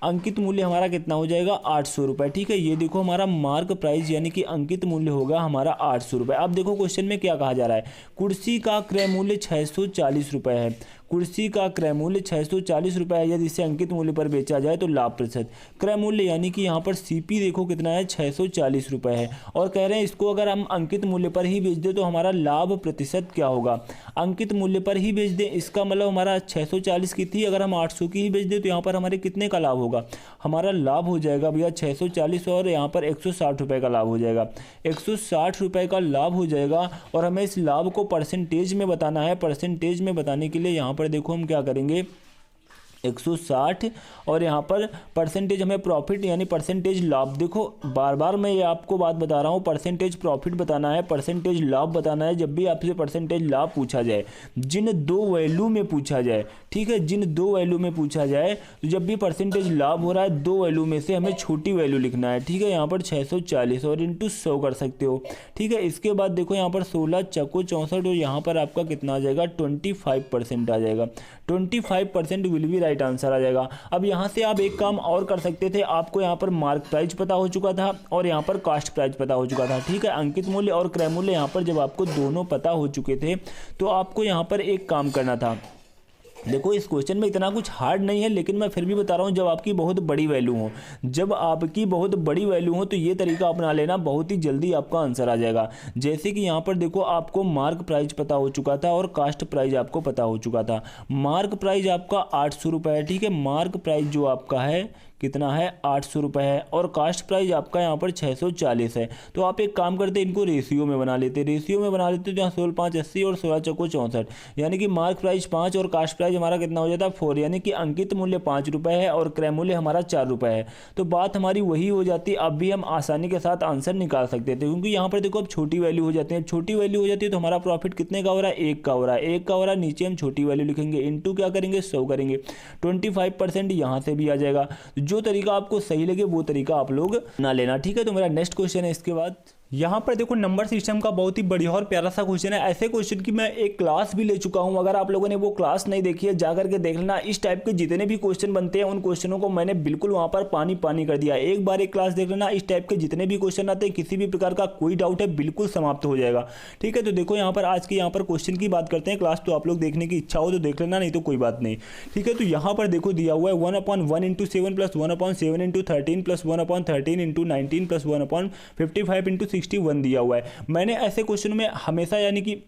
अंकित मूल्य हमारा कितना हो जाएगा 800 रुपये। ठीक है, ये देखो हमारा मार्क प्राइस यानी कि अंकित मूल्य होगा हमारा 800 रुपये। अब देखो क्वेश्चन में क्या कहा जा रहा है, कुर्सी का क्रय मूल्य 640 रुपये है। कुर्सी का क्रय मूल्य 640 रुपये है, यदि इसे अंकित मूल्य पर बेचा जाए तो लाभ प्रतिशत। क्रय मूल्य यानी कि यहाँ पर सीपी देखो कितना है 640 रुपये है, और कह रहे हैं इसको अगर हम अंकित मूल्य पर ही बेच दें तो हमारा लाभ प्रतिशत क्या होगा। अंकित मूल्य पर ही बेच दें, इसका मतलब हमारा 640 की थी, अगर हम 800 की ही बेच दें तो यहाँ पर हमारे कितने का लाभ होगा, हमारा लाभ हो जाएगा भैया 640 और यहाँ पर 160 रुपये का लाभ हो जाएगा। 160 रुपये का लाभ हो जाएगा, और हमें इस लाभ को परसेंटेज में बताना है। परसेंटेज में बताने के लिए यहाँ पर देखो हम क्या करेंगे, 160 और यहाँ पर परसेंटेज हमें प्रॉफिट यानी परसेंटेज लाभ। देखो बार बार मैं ये आपको बात बता रहा हूँ, परसेंटेज प्रॉफिट बताना है, परसेंटेज लाभ बताना है। जब भी आपसे परसेंटेज लाभ पूछा जाए, जिन दो वैल्यू में पूछा जाए, ठीक है, जिन दो वैल्यू में पूछा जाए, तो जब भी परसेंटेज लाभ हो रहा है दो वैल्यू में से हमें छोटी वैल्यू लिखना है, ठीक है। यहाँ पर 640 और इंटू 100 कर सकते हो, ठीक है। इसके बाद देखो यहाँ पर 16 चौको 64 और यहाँ पर आपका कितना आ जाएगा 25% आ जाएगा। 25% विल बी राइट आंसर आ जाएगा। अब यहाँ से आप एक काम और कर सकते थे, आपको यहाँ पर मार्क प्राइस पता हो चुका था और यहाँ पर कास्ट प्राइस पता हो चुका था, ठीक है। अंकित मूल्य और क्रय मूल्य यहाँ पर जब आपको दोनों पता हो चुके थे तो आपको यहाँ पर एक काम करना था। देखो इस क्वेश्चन में इतना कुछ हार्ड नहीं है, लेकिन मैं फिर भी बता रहा हूँ, जब आपकी बहुत बड़ी वैल्यू हो, जब आपकी बहुत बड़ी वैल्यू हो तो ये तरीका अपना लेना, बहुत ही जल्दी आपका आंसर आ जाएगा। जैसे कि यहाँ पर देखो आपको मार्क प्राइस पता हो चुका था और कास्ट प्राइस आपको पता हो चुका था। मार्क प्राइस आपका 800 रुपये है, ठीक है। मार्क प्राइस जो आपका है कितना है 800 रुपये है और कास्ट प्राइस आपका यहाँ पर 640 है। तो आप एक काम करते इनको रेशियो में बना लेते, रेशियो में बना लेते तो यहाँ 16 5 80 और 16 चौको 64, यानी कि मार्क प्राइस 5 और कास्ट प्राइस हमारा कितना हो जाता है 4, यानी कि अंकित मूल्य 5 रुपये है और क्रय मूल्य हमारा 4 रुपये है। तो बात हमारी वही हो जाती। अब भी हम आसानी के साथ आंसर निकाल सकते थे, क्योंकि यहाँ पर देखो अब छोटी वैल्यू हो जाती है। छोटी वैल्यू हो जाती है तो हमारा प्रॉफिट कितने का हो रहा है 1 का हो रहा है, 1 का हो रहा है। नीचे हम छोटी वैल्यू लिखेंगे, इंटू क्या करेंगे 100 करेंगे, 25% यहाँ से भी आ जाएगा। जो तरीका आपको सही लगे वो तरीका आप लोग ना लेना, ठीक है। तो मेरा नेक्स्ट क्वेश्चन है इसके बाद, यहाँ पर देखो नंबर सिस्टम का बहुत ही बढ़िया और प्यारा सा क्वेश्चन है। ऐसे क्वेश्चन की मैं एक क्लास भी ले चुका हूँ, अगर आप लोगों ने वो क्लास नहीं देखी है जा करके देख लेना। इस टाइप के जितने भी क्वेश्चन बनते हैं उन क्वेश्चनों को मैंने बिल्कुल वहाँ पर पानी पानी कर दिया। एक बार एक क्लास देख लेना, इस टाइप के जितने भी क्वेश्चन आते हैं, किसी भी प्रकार का कोई डाउट है बिल्कुल समाप्त हो जाएगा, ठीक है। तो देखो यहाँ पर आज के यहाँ पर क्वेश्चन की बात करते हैं। क्लास तो आप लोग देखने की इच्छा हो तो देख लेना, नहीं तो कोई बात नहीं, ठीक है। तो यहाँ पर देखो दिया हुआ है 1/1 into 7 plus 1/7 into 13 plus 1/13 into 19 plus 1/55 into 61 दिया हुआ है। मैंने ऐसे क्वेश्चन में हमेशा यानी कि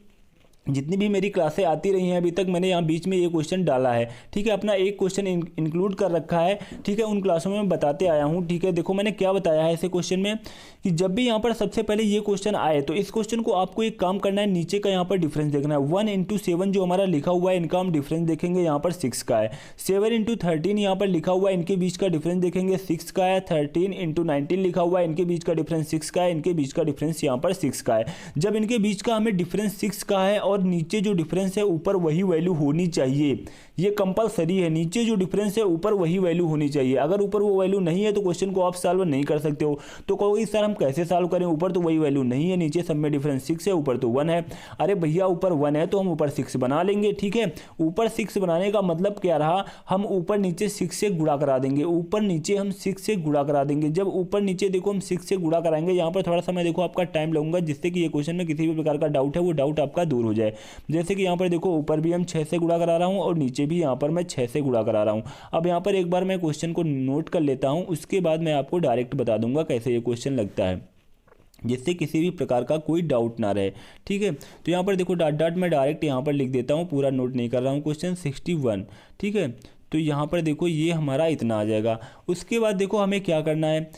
जितनी भी मेरी क्लासें आती रही हैं अभी तक, मैंने यहाँ बीच में ये क्वेश्चन डाला है, ठीक है। अपना एक क्वेश्चन इंक्लूड कर रखा है, ठीक है। उन क्लासों में मैं बताते आया हूँ, ठीक है। देखो मैंने क्या बताया है ऐसे क्वेश्चन में कि जब भी यहाँ पर सबसे पहले ये क्वेश्चन आए तो इस क्वेश्चन को आपको एक काम करना है, नीचे का यहाँ पर डिफरेंस देखना है। 1 इंटू 7 जो हमारा लिखा हुआ है इनका हम डिफरेंस देखेंगे, यहाँ पर 6 का है। 7 इंटू 13 यहाँ पर लिखा हुआ है, इनके बीच का डिफरेंस देखेंगे 6 का है। 13 इंटू 19 लिखा हुआ है, इनके बीच का डिफरेंस 6 का है, इनके बीच का डिफरेंस यहाँ पर 6 का है। जब इनके बीच का हमें डिफरेंस 6 का है और नीचे जो डिफरेंस है ऊपर वही वैल्यू होनी चाहिए, ये कंपलसरी है। नीचे जो डिफरेंस है ऊपर वही वैल्यू होनी चाहिए। अगर ऊपर वो वैल्यू नहीं है तो क्वेश्चन को आप सॉल्व नहीं कर सकते हो। तो कहोगे सर हम कैसे सॉल्व करें, ऊपर तो वही वैल्यू नहीं है, नीचे सब में डिफरेंस 6 है, ऊपर तो 1 है। अरे भैया ऊपर 1 है तो हम ऊपर 6 बना लेंगे, ठीक है। ऊपर 6 बनाने का मतलब क्या रहा, हम ऊपर नीचे 6 से गुणा करा देंगे, ऊपर नीचे हम 6 से गुणा करा देंगे। जब ऊपर नीचे देखो हम 6 से गुणा कराएंगे, यहाँ पर थोड़ा सा मैं देखो आपका टाइम लूंगा, जिससे कि ये क्वेश्चन में किसी भी प्रकार का डाउट है वो डाउट आपका दूर हो जाए। जैसे कि यहाँ पर देखो ऊपर भी हम 6 से गुणा करा रहा हूँ और नीचे भी यहाँ पर मैं 6 से गुणा करा रहा हूँ। अब यहाँ पर एक बार मैं क्वेश्चन को नोट कर लेता हूँ, उसके बाद मैं आपको डायरेक्ट बता दूंगा कैसे ये क्वेश्चन लगता है, जिससे किसी भी प्रकार का कोई डाउट ना रहे, ठीक है। तो यहाँ पर देखो डॉट डॉट मैं डायरेक्ट यहाँ पर लिख देता हूँ, पूरा नोट नहीं कर रहा हूँ। क्वेश्चन 61, ठीक है। तो यहाँ पर देखो ये हमारा इतना आ जाएगा। उसके बाद देखो हमें क्या करना है,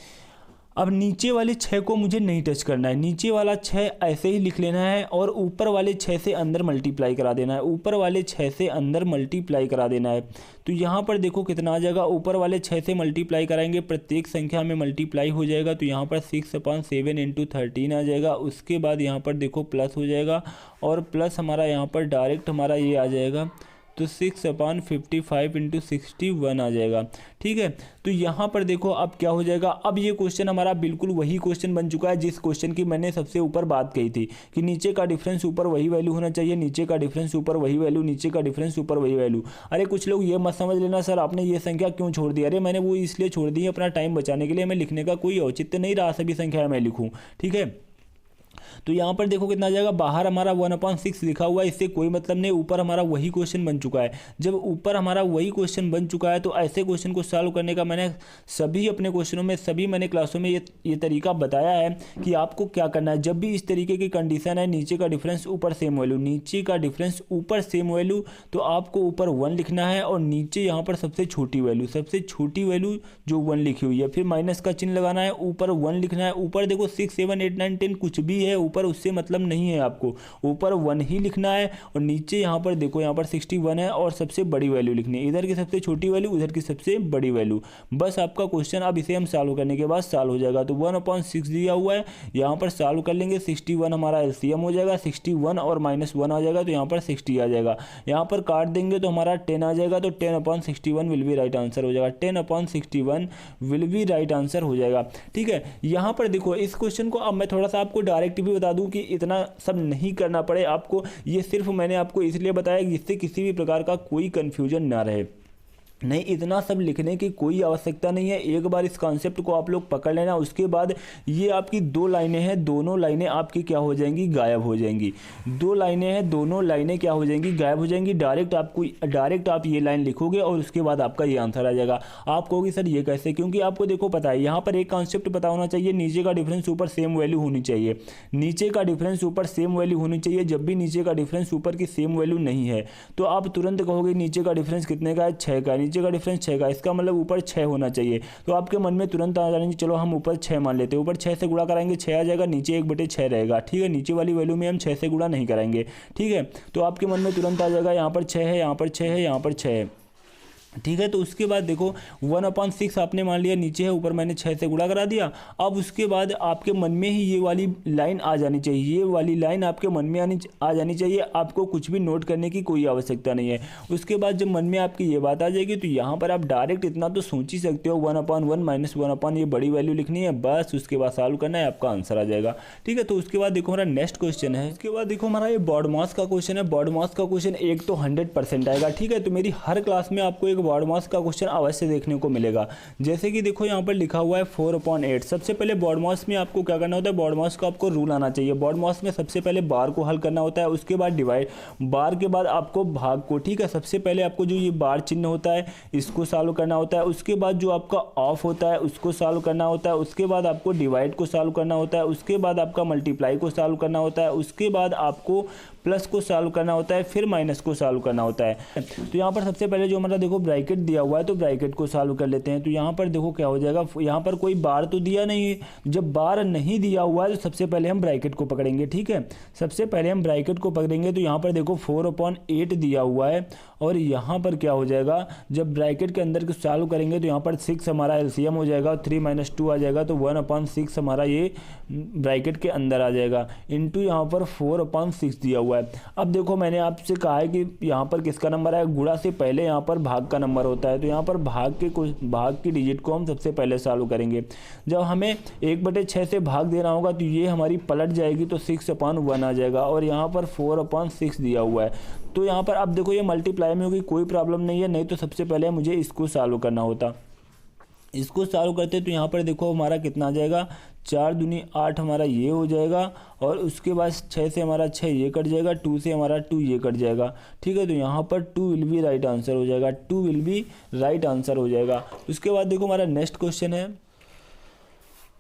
अब नीचे वाले 6 को मुझे नहीं टच करना है, नीचे वाला 6 ऐसे ही लिख लेना है और ऊपर वाले 6 से अंदर मल्टीप्लाई करा देना है, ऊपर वाले 6 से अंदर मल्टीप्लाई करा देना है। तो यहाँ पर देखो कितना आ जाएगा, ऊपर वाले 6 से मल्टीप्लाई कराएंगे, प्रत्येक संख्या में मल्टीप्लाई हो जाएगा। तो यहाँ पर 6/7 इंटू 13 आ जाएगा। उसके बाद यहाँ पर देखो प्लस हो जाएगा और प्लस हमारा यहाँ पर डायरेक्ट हमारा ये आ जाएगा, तो 6/55 इंटू 61 आ जाएगा, ठीक है। तो यहाँ पर देखो अब क्या हो जाएगा, अब ये क्वेश्चन हमारा बिल्कुल वही क्वेश्चन बन चुका है जिस क्वेश्चन की मैंने सबसे ऊपर बात कही थी कि नीचे का डिफरेंस ऊपर वही वैल्यू होना चाहिए, नीचे का डिफरेंस ऊपर वही वैल्यू, नीचे का डिफरेंस ऊपर वही वैल्यू। अरे कुछ लोग ये मत समझ लेना सर आपने ये संख्या क्यों छोड़ दी, अरे मैंने वो इसलिए छोड़ दी अपना टाइम बचाने के लिए, मैं लिखने का कोई औचित्य नहीं रहा सभी संख्या मैं लिखूँ, ठीक है। तो यहाँ पर देखो कितना आ जाएगा, बाहर हमारा 1/6 लिखा हुआ है, इससे कोई मतलब नहीं, ऊपर हमारा वही क्वेश्चन बन चुका है। जब ऊपर हमारा वही क्वेश्चन बन चुका है तो ऐसे क्वेश्चन को सॉल्व करने का मैंने सभी अपने क्वेश्चनों में, सभी मैंने क्लासों में ये तरीका बताया है कि आपको क्या करना है। जब भी इस तरीके की कंडीशन है, नीचे का डिफरेंस ऊपर सेम वैल्यू, नीचे का डिफरेंस ऊपर सेम वैल्यू, तो आपको ऊपर 1 लिखना है और नीचे यहाँ पर सबसे छोटी वैल्यू, सबसे छोटी वैल्यू जो 1 लिखी हुई है, फिर माइनस का चिन्ह लगाना है, ऊपर 1 लिखना है। ऊपर देखो 6 7 8 9 10 कुछ भी है ऊपर उससे मतलब नहीं है, आपको ऊपर 1 ही लिखना है और नीचे यहाँ पर देखो यहाँ पर 61 है और सबसे बड़ी वैल्यू लिखनी है, इधर की सबसे छोटी वैल्यू उधर की सबसे बड़ी वैल्यू। बस आपका क्वेश्चन, अब इसे हम सॉल्व करने के बाद सॉल्व हो जाएगा। तो 1/6 दिया हुआ है, यहाँ पर सॉल्व कर लेंगे, 61 हमारा एलसीएम हो जाएगा, 61 और -1 आ जाएगा तो यहाँ पर 60 आ जाएगा। यहाँ पर काट देंगे तो हमारा 10 आ जाएगा, तो 10/61 विल बी राइट आंसर हो जाएगा, 10/61 विल बी राइट आंसर हो जाएगा। ठीक है, यहाँ पर देखो इस क्वेश्चन को अब मैं थोड़ा सा आपको डायरेक्ट भी बता दूं कि इतना सब नहीं करना पड़े आपको, ये सिर्फ मैंने आपको इसलिए बताया जिससे किसी भी प्रकार का कोई कन्फ्यूजन ना रहे। नहीं, इतना सब लिखने की कोई आवश्यकता नहीं है, एक बार इस कॉन्सेप्ट को आप लोग पकड़ लेना, उसके बाद ये आपकी 2 लाइनें हैं, दोनों लाइनें आपकी क्या हो जाएंगी, गायब हो जाएंगी। 2 लाइनें हैं, दोनों लाइनें क्या हो जाएंगी, गायब हो जाएंगी। डायरेक्ट आप ये लाइन लिखोगे और उसके बाद आपका ये आंसर आ जाएगा। आप कहोगे सर ये कैसे, क्योंकि आपको देखो पता है यहाँ पर एक कॉन्सेप्ट पता होना चाहिए, नीचे का डिफरेंस ऊपर सेम वैल्यू होनी चाहिए, नीचे का डिफरेंस ऊपर सेम वैल्यू होनी चाहिए। जब भी नीचे का डिफरेंस ऊपर की सेम वैल्यू नहीं है तो आप तुरंत कहोगे नीचे का डिफरेंस कितने का है, 6 का, नीचे का डिफरेंस 6 का, इसका मतलब ऊपर 6 होना चाहिए। तो आपके मन में तुरंत आ जाएंगे, चलो हम ऊपर 6 मान लेते हैं, ऊपर 6 से गुणा कराएंगे 6 आ जाएगा, नीचे 1/6 रहेगा। ठीक है, नीचे वाली वैल्यू में हम 6 से गुणा नहीं कराएंगे। ठीक है, तो आपके मन में तुरंत आ जाएगा यहाँ पर 6 है, यहाँ पर 6 है, यहाँ पर 6 है। ठीक है, तो उसके बाद देखो 1/6 आपने मान लिया नीचे है, ऊपर मैंने 6 से गुणा करा दिया। अब उसके बाद आपके मन में ही ये वाली लाइन आ जानी चाहिए, ये वाली लाइन आपके मन में आ जानी चाहिए, आपको कुछ भी नोट करने की कोई आवश्यकता नहीं है। उसके बाद जब मन में आपकी ये बात आ जाएगी तो यहाँ पर आप डायरेक्ट इतना तो सोच ही सकते हो, 1/1 -1 ये बड़ी वैल्यू लिखनी है, बस उसके बाद सॉल्व करना है, आपका आंसर आ जाएगा। ठीक है, तो उसके बाद देखो हमारा नेक्स्ट क्वेश्चन है, उसके बाद देखो हमारा ये बॉड मास का क्वेश्चन है। बॉड मास का क्वेश्चन एक तो 100% आएगा। ठीक है, तो मेरी हर क्लास में आपको एक बॉड मास का क्वेश्चन अवश्य देखने को मिलेगा। जैसे कि देखो यहाँ पर लिखा हुआ है 4/8। सबसे पहले बॉड मास में आपको क्या करना होता है, बॉड मास का आपको रूल आना चाहिए। बॉड मास में सबसे पहले बार को हल करना होता है, उसके बाद डिवाइड, बार के बाद आपको भाग को। ठीक है, सबसे पहले आपको जो ये बार चिन्ह होता है इसको सॉल्व करना होता है, उसके बाद जो आपका ऑफ होता है उसको सॉल्व करना होता है, उसके बाद आपको डिवाइड को सॉल्व करना होता है, उसके बाद आपका मल्टीप्लाई को सॉल्व करना होता है, उसके बाद आपको प्लस को सॉल्व करना होता है, फिर माइनस को सॉल्व करना होता है। तो यहाँ पर सबसे पहले जो हमारा देखो ब्रैकेट दिया हुआ है तो ब्रैकेट को सॉल्व कर लेते हैं। तो यहाँ पर देखो क्या हो जाएगा, यहाँ पर कोई बार तो दिया नहीं है, जब बार नहीं दिया हुआ है तो सबसे पहले हम ब्रैकेट को पकड़ेंगे। ठीक है, सबसे पहले हम ब्रैकेट को पकड़ेंगे। तो यहाँ पर देखो 4/8 दिया हुआ है और यहाँ पर क्या हो जाएगा, जब ब्रैकेट के अंदर को सॉल्व करेंगे तो यहाँ पर 6 हमारा एलसीएम हो जाएगा, 3 - 2 आ जाएगा, तो 1/6 हमारा ये ब्रैकेट के अंदर आ जाएगा, इंटू यहाँ पर 4/6 दिया हुआ है। अब देखो मैंने आपसे कहा है कि यहाँ पर किसका नंबर है, गुणा से पहले यहाँ पर भाग का नंबर होता है, तो यहाँ पर भाग की डिजिट को हम सबसे पहले सॉल्व करेंगे। जब हमें 1/6 से भाग देना होगा तो ये हमारी पलट जाएगी, तो 6/1 आ जाएगा, और यहाँ पर 4/6 दिया हुआ है। तो यहाँ पर अब देखो ये मल्टीप्लाई में होगी, कोई प्रॉब्लम नहीं है, नहीं तो सबसे पहले मुझे इसको सॉल्व करना होता। इसको सॉल्व करते तो यहाँ पर देखो हमारा कितना आ जाएगा, 4 दूनी 8 हमारा ये हो जाएगा, और उसके बाद 6 से हमारा 6 ये कट जाएगा, 2 से हमारा 2 ये कट जाएगा। ठीक है, तो यहाँ पर 2 विल बी राइट आंसर हो जाएगा, 2 विल बी राइट आंसर हो जाएगा। उसके बाद देखो हमारा नेक्स्ट क्वेश्चन है,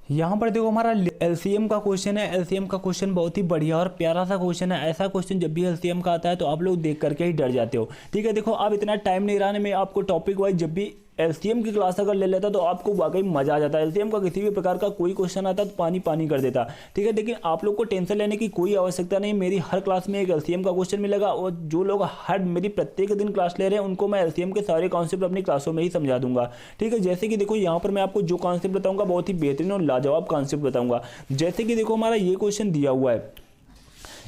यहाँ पर देखो हमारा एलसीएम का क्वेश्चन है। एलसीएम का क्वेश्चन बहुत ही बढ़िया और प्यारा सा क्वेश्चन है। ऐसा क्वेश्चन जब भी एलसीएम का आता है तो आप लोग देख करके ही डर जाते हो। ठीक है, देखो अब इतना टाइम नहीं रहा, मैं आपको टॉपिक वाइज जब भी एलसीएम की क्लास अगर ले लेता तो आपको वाकई मजा आ जाता है। एलसीएम का किसी भी प्रकार का कोई क्वेश्चन आता तो पानी पानी कर देता। ठीक है, लेकिन आप लोग को टेंशन लेने की कोई आवश्यकता नहीं, मेरी हर क्लास में एक एलसीएम का क्वेश्चन मिलेगा, और जो लोग हर मेरी प्रत्येक दिन क्लास ले रहे हैं उनको मैं एलसीएम के सारे कॉन्सेप्ट अपनी क्लासों में ही समझा दूंगा। ठीक है, जैसे कि देखो यहाँ पर मैं आपको जो कॉन्सेप्ट बताऊंगा बहुत ही बेहतरीन और लाजवाब कॉन्सेप्ट बताऊंगा। जैसे कि देखो हमारा ये क्वेश्चन दिया हुआ है,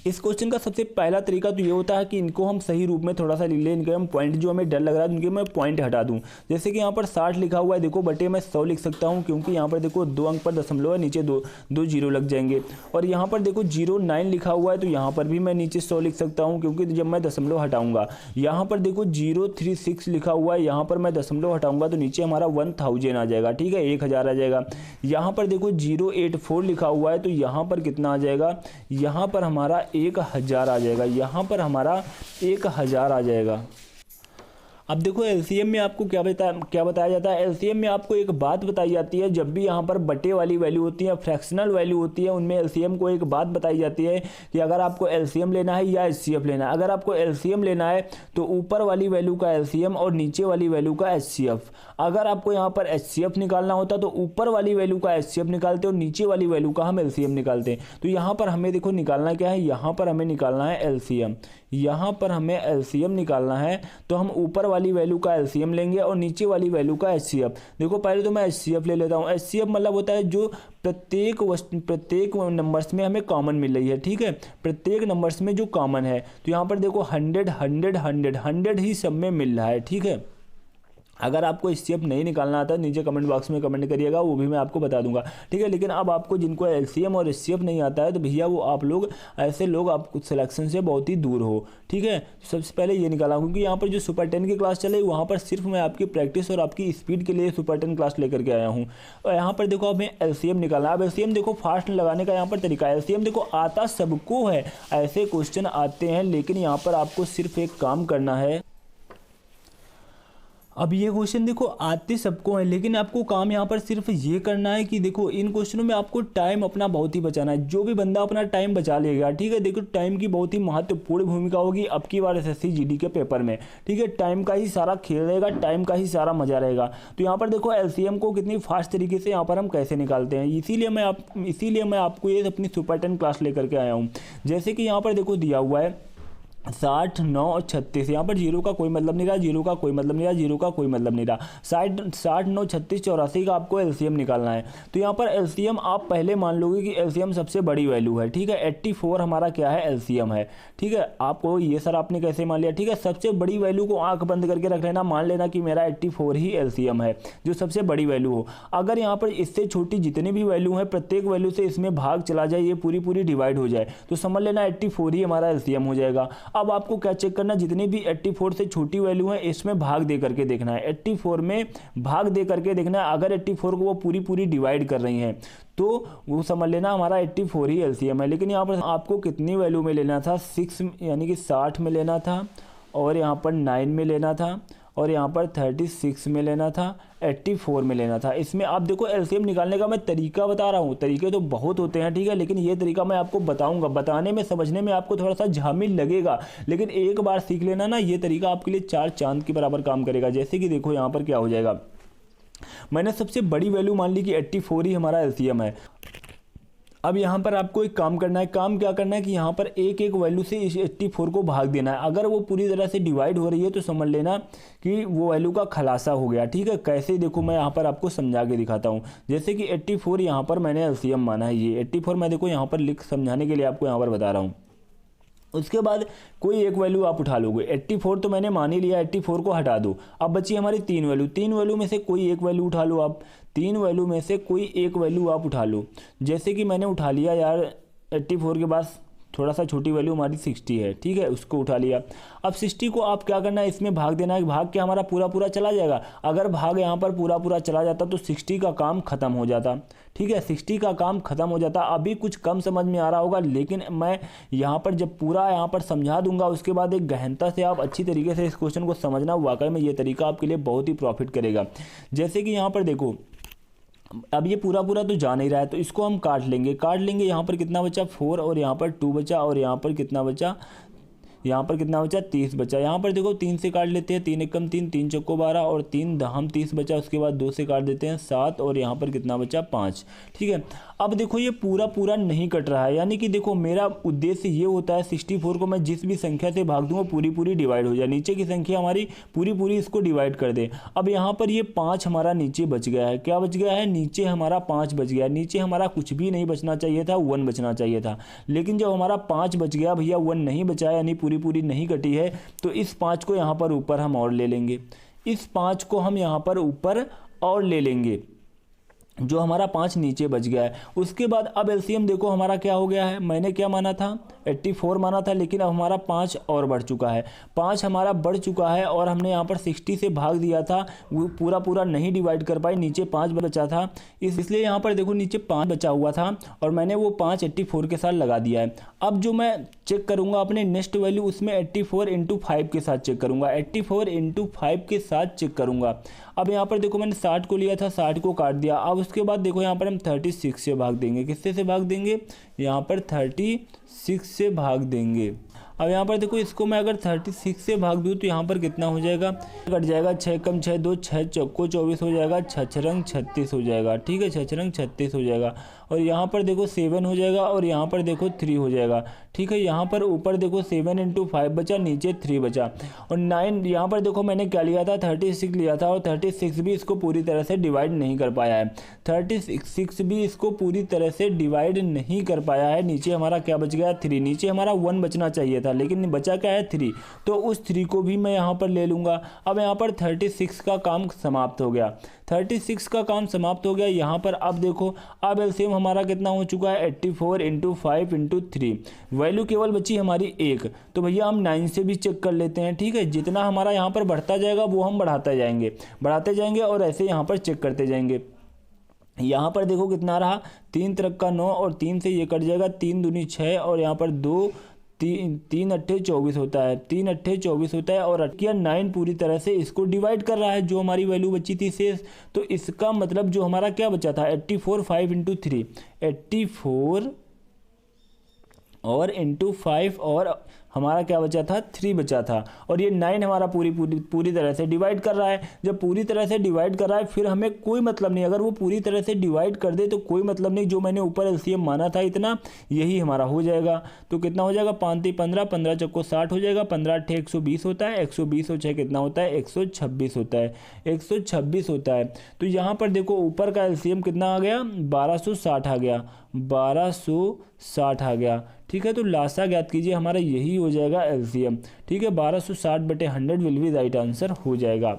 इस क्वेश्चन का सबसे पहला तरीका तो ये होता है कि इनको हम सही रूप में थोड़ा सा लिख लें, इनके हम पॉइंट जो हमें डर लग रहा है उनके मैं पॉइंट हटा दूं। जैसे कि यहाँ पर 60 लिखा हुआ है, देखो बटे मैं 100 लिख सकता हूँ, क्योंकि यहाँ पर देखो 2 अंक पर दशमलव है, नीचे दो जीरो लग जाएंगे। और यहाँ पर देखो 09 लिखा हुआ है, तो यहाँ पर भी मैं नीचे 100 लिख सकता हूँ, क्योंकि जब मैं दशमलव हटाऊंगा। यहाँ पर देखो 036 लिखा हुआ है, यहाँ पर मैं दशमलव हटाऊंगा तो नीचे हमारा 1000 आ जाएगा। ठीक है, 1000 आ जाएगा। यहाँ पर देखो 084 लिखा हुआ है, तो यहाँ पर कितना आ जाएगा, यहाँ पर हमारा 1000 आ जाएगा, यहाँ पर हमारा 1000 आ जाएगा। अब देखो एलसीएम में आपको क्या बताया जाता है। एलसीएम में आपको एक बात बताई जाती है, जब भी यहाँ पर बटे वाली वैल्यू होती है, फ्रैक्शनल वैल्यू होती है, उनमें एलसीएम को एक बात बताई जाती है कि अगर आपको एलसीएम लेना है या एचसीएफ लेना है। अगर आपको एलसीएम लेना है तो ऊपर वाली वैल्यू का एलसीएम और नीचे वाली वैल्यू का एचसीएफ। अगर आपको यहाँ पर एचसीएफ निकालना होता तो ऊपर वाली वैल्यू का एचसीएफ निकालते और नीचे वाली वैल्यू का हम एलसीएम निकालते हैं। तो यहाँ पर हमें देखो निकालना क्या है, यहाँ पर हमें निकालना है एलसीएम। यहाँ पर हमें एलसीएम निकालना है तो हम ऊपर वाली वैल्यू का एलसीएम लेंगे और नीचे वाली वैल्यू का एचसीएफ। देखो पहले तो मैं एचसीएफ ले लेता हूँ। एचसीएफ मतलब होता है जो प्रत्येक नंबर्स में हमें कॉमन मिल रही है, ठीक है, प्रत्येक नंबर्स में जो कॉमन है। तो यहाँ पर देखो 100 100 100 100 ही सब में मिल रहा है, ठीक है। अगर आपको एचसीएफ नहीं निकालना आता नीचे कमेंट बॉक्स में कमेंट करिएगा, वो भी मैं आपको बता दूंगा, ठीक है। लेकिन अब आपको जिनको एलसीएम और एचसीएफ नहीं आता है तो भैया वो आप लोग ऐसे लोग आप सिलेक्शन से बहुत ही दूर हो, ठीक है। सबसे पहले ये निकाला, क्योंकि यहाँ पर जो सुपर 10 की क्लास चले वहाँ पर सिर्फ मैं आपकी प्रैक्टिस और आपकी स्पीड के लिए सुपर 10 क्लास लेकर के आया हूँ। और यहाँ पर देखो हमें एलसीएम निकालना है। अब एलसीएम देखो फास्ट लगाने का यहाँ पर तरीका है। एलसीएम देखो आता सबको है, ऐसे क्वेश्चन आते हैं, लेकिन यहाँ पर आपको सिर्फ एक काम करना है। अब ये क्वेश्चन देखो आते सबको है, लेकिन आपको काम यहाँ पर सिर्फ ये करना है कि देखो इन क्वेश्चनों में आपको टाइम अपना बहुत ही बचाना है। जो भी बंदा अपना टाइम बचा लेगा, ठीक है, देखो टाइम की बहुत ही महत्वपूर्ण भूमिका होगी अब की बार एसएससी जीडी के पेपर में, ठीक है। टाइम का ही सारा खेल रहेगा, टाइम का ही सारा मजा रहेगा। तो यहाँ पर देखो एलसीएम को कितनी फास्ट तरीके से यहाँ पर हम कैसे निकालते हैं, इसीलिए मैं आपको ये अपनी सुपर 10 क्लास लेकर के आया हूँ। जैसे कि यहाँ पर देखो दिया हुआ है 60 9 और 36। यहाँ पर जीरो का कोई मतलब नहीं रहा, जीरो का कोई मतलब नहीं रहा, जीरो का कोई मतलब नहीं रहा। 60 9 36 84 का आपको एलसीएम निकालना है। तो यहाँ पर एलसीएम आप पहले मान लोगे कि एलसीएम सबसे बड़ी वैल्यू है, ठीक है। 84 हमारा क्या है, एलसीएम है, ठीक है। आपको ये सर आपने कैसे मान लिया, ठीक है। सबसे बड़ी वैल्यू को आंख बंद करके रख लेना, मान लेना कि मेरा 84 ही एलसीएम है, जो सबसे बड़ी वैल्यू हो। अगर यहाँ पर इससे छोटी जितनी भी वैल्यू है, प्रत्येक वैल्यू से इसमें भाग चला जाए, ये पूरी डिवाइड हो जाए, तो समझ लेना 84 ही हमारा एलसीएम हो जाएगा। अब आपको क्या चेक करना, जितनी भी 84 से छोटी वैल्यू है इसमें भाग दे करके देखना है। 84 में भाग दे करके देखना है। अगर 84 को वो पूरी डिवाइड कर रही हैं तो वो समझ लेना हमारा 84 ही एलसीएम है। लेकिन यहाँ पर आपको कितनी वैल्यू में लेना था, 6 यानी कि 60 में लेना था, और यहाँ पर 9 में लेना था, और यहाँ पर 36 में लेना था, 84 में लेना था। इसमें आप देखो एलसीएम निकालने का मैं तरीका बता रहा हूँ, तरीके तो बहुत होते हैं, ठीक है, लेकिन ये तरीका मैं आपको बताऊंगा। बताने में समझने में आपको थोड़ा सा झामिल लगेगा, लेकिन एक बार सीख लेना ना, ये तरीका आपके लिए 4 चांद के बराबर काम करेगा। जैसे कि देखो यहाँ पर क्या हो जाएगा, मैंने सबसे बड़ी वैल्यू मान ली कि 84 ही हमारा एलसीएम है। अब यहाँ पर आपको एक काम करना है। काम क्या करना है कि यहाँ पर एक वैल्यू से इस 84 को भाग देना है। अगर वो पूरी तरह से डिवाइड हो रही है तो समझ लेना कि वो वैल्यू का खुलासा हो गया, ठीक है। कैसे देखो मैं यहाँ पर आपको समझा के दिखाता हूँ। जैसे कि 84 यहाँ पर मैंने एलसीएम माना है, ये 84 मैं देखो यहाँ पर लिख समझाने के लिए आपको यहाँ पर बता रहा हूँ। उसके बाद कोई एक वैल्यू आप उठा लोगे। 84 तो मैंने मान ही लिया, 84 को हटा दो। अब बची हमारी 3 वैल्यू। 3 वैल्यू में से कोई एक वैल्यू उठा लो आप। 3 वैल्यू में से कोई एक वैल्यू आप उठा लो। जैसे कि मैंने उठा लिया यार 84 के बाद थोड़ा सा छोटी वैल्यू हमारी 60 है, ठीक है, उसको उठा लिया। अब 60 को आप क्या करना है, इसमें भाग देना है। भाग के हमारा पूरा चला जाएगा। अगर भाग यहाँ पर पूरा चला जाता तो 60 का काम खत्म हो जाता, ठीक है, 60 का काम खत्म हो जाता। अभी कुछ कम समझ में आ रहा होगा, लेकिन मैं यहाँ पर जब पूरा यहाँ पर समझा दूंगा उसके बाद एक गहनता से आप अच्छी तरीके से इस क्वेश्चन को समझना। वाकई में ये तरीका आपके लिए बहुत ही प्रॉफिट करेगा। जैसे कि यहाँ पर देखो अब ये पूरा तो जा नहीं रहा है, तो इसको हम काट लेंगे। यहाँ पर कितना बचा 4, और यहाँ पर 2 बचा, और यहाँ पर कितना बचा, 30 बचा। यहाँ पर देखो 3 से काट लेते हैं, 3 एकम 3, 3 चौको 12, और 3 दहम 30 बचा। उसके बाद 2 से काट देते हैं 7, और यहाँ पर कितना बचा 5, ठीक है। अब देखो ये पूरा नहीं कट रहा है, यानी कि देखो मेरा उद्देश्य ये होता है 64 को मैं जिस भी संख्या से भाग दूंगा पूरी डिवाइड हो जाए, नीचे की संख्या हमारी पूरी इसको डिवाइड कर दे। अब यहाँ पर ये 5 हमारा नीचे बच गया है। क्या बच गया है, नीचे हमारा 5 बच गया। नीचे हमारा कुछ भी नहीं बचना चाहिए था, 1 बचना चाहिए था। लेकिन जब हमारा 5 बच गया भैया, 1 नहीं बचा, यानी पूरी नहीं कटी है, तो इस 5 को यहाँ पर ऊपर हम और ले लेंगे। इस 5 को हम यहाँ पर ऊपर और ले लेंगे। जो हमारा 5 नीचे बच गया है। उसके बाद अब एलसीएम देखो हमारा क्या हो गया है, मैंने क्या माना था 84 माना था, लेकिन अब हमारा 5 और बढ़ चुका है, 5 हमारा बढ़ चुका है और हमने यहाँ पर 60 से भाग दिया था, वो पूरा पूरा नहीं डिवाइड कर पाए, नीचे 5 बचा था, इसलिए यहाँ पर देखो नीचे 5 बचा हुआ था और मैंने वो 5 84 के साथ लगा दिया है। अब जो मैं चेक करूँगा अपने नेक्स्ट वैल्यू, उसमें 84 × 5 के साथ चेक करूँगा, 84 × 5 के साथ चेक करूँगा। अब यहाँ पर देखो मैंने 60 को लिया था, 60 को काट दिया। अब उसके बाद देखो यहाँ पर हम 36 से भाग देंगे, किससे से भाग देंगे, यहाँ पर 36 से भाग देंगे। अब यहाँ पर देखो इसको मैं अगर 36 से भाग दूँ तो यहाँ पर कितना हो जाएगा, कट जाएगा, 6 कम 6 2, 6 चौको 24 हो जाएगा, 6 रंग 36 हो जाएगा, ठीक है, 6 रंग 36 हो जाएगा। और यहाँ पर देखो 7 हो जाएगा और यहाँ पर देखो 3 हो जाएगा, ठीक है। यहाँ पर ऊपर देखो 7 × 5 बचा, नीचे 3 बचा और 9। यहाँ पर देखो मैंने क्या लिया था, 36 लिया था और 36 भी इसको पूरी तरह से डिवाइड नहीं कर पाया है, 36 भी इसको पूरी तरह से डिवाइड नहीं कर पाया है। नीचे हमारा क्या बच गया, 3, नीचे हमारा 1 बचना चाहिए था, लेकिन बचा क्या है 3, तो उस 3 को भी मैं यहाँ पर ले लूँगा। अब यहाँ पर 36 का काम समाप्त हो गया, 36 का काम समाप्त हो गया। यहाँ पर अब देखो अब एलसीएम हमारा कितना हो चुका है, 84 × 5 × 3, वैल्यू केवल बची हमारी 1। तो भैया हम 9 से भी चेक कर लेते हैं, ठीक है। जितना हमारा यहाँ पर बढ़ता जाएगा वो हम बढ़ाते जाएंगे और ऐसे यहाँ पर चेक करते जाएंगे। यहाँ पर देखो कितना रहा, 3 × 9 और 3 से ये कट जाएगा, 3 दूनी 6 और यहाँ पर 2 3 8 24 होता है, 3 8 24 होता है और 9 पूरी तरह से इसको डिवाइड कर रहा है, जो हमारी वैल्यू बची थी शेष। तो इसका मतलब जो हमारा क्या बचा था, 84 5 × 3, 84 और इंटू 5 और हमारा क्या बचा था, 3 बचा था और ये 9 हमारा पूरी तरह से डिवाइड कर रहा है। जब पूरी तरह से डिवाइड कर रहा है फिर हमें कोई मतलब नहीं, अगर वो पूरी तरह से डिवाइड कर दे तो कोई मतलब नहीं, जो मैंने ऊपर एलसीएम माना था इतना, यही हमारा हो जाएगा। तो कितना हो जाएगा, 5 × 15, 15 चौको 60 हो जाएगा, 15 × 8 120 होता है, 120 और 6 कितना होता है, 126 होता है, 126 होता है। तो यहाँ पर देखो ऊपर का एलसीएम कितना आ गया, 1260 आ गया, 1260 आ गया, ठीक है। तो लासा ज्ञात कीजिए, हमारा यही हो जाएगा एलसीएम, ठीक है, 1260/100 विल बी राइट आंसर हो जाएगा।